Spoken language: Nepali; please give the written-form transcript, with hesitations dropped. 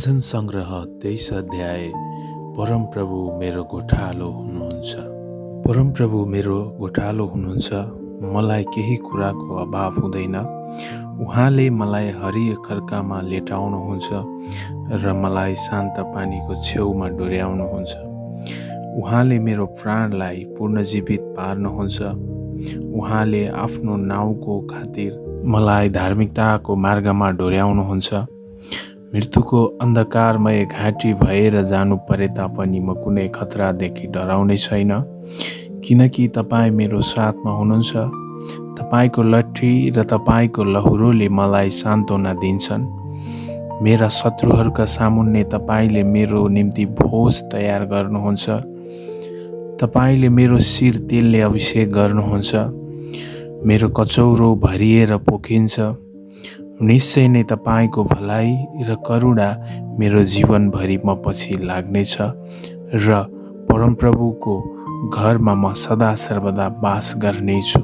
भजन सङ्ग्रह 23 अध्याय। परमप्रभु मेरो गोठालो हुनुहुन्छ। परमप्रभु मेरो गोठालो हुनुहुन्छ, मलाई केही कुराको अभाव हुँदैन। उहाँले मलाई हरियो खर्कामा लेटाउनुहुन्छ र मलाई शान्त पानीको छेउमा डोर्याउनुहुन्छ। उहाँले मेरो प्राणलाई पुनर्जीवित पार्नुहुन्छ। उहाँले आफ्नो नाउँको खातिर मलाई धार्मिकताको मार्गमा डोर्याउनुहुन्छ। मृत्युको अन्धकारमय घाँटी भएर जानु परे तापनि म कुनै खतरादेखि डराउने छैन, किनकि तपाईँ मेरो साथमा हुनुहुन्छ। तपाईँको लट्ठी र तपाईँको लहुरोले मलाई सान्त्वना दिन्छन्। मेरा शत्रुहरूका सामुन्ने तपाईँले मेरो निम्ति भोज तयार गर्नुहुन्छ। तपाईँले मेरो शिर तेलले अभिषेक गर्नुहुन्छ। मेरो कचौरो भरिएर पोखिन्छ। निश्चय नै तपाईँको भलाइ र करुणा मेरो जीवनभरि म पछि लाग्नेछ र परमप्रभुको घरमा म सदा सर्वदा वास गर्नेछु।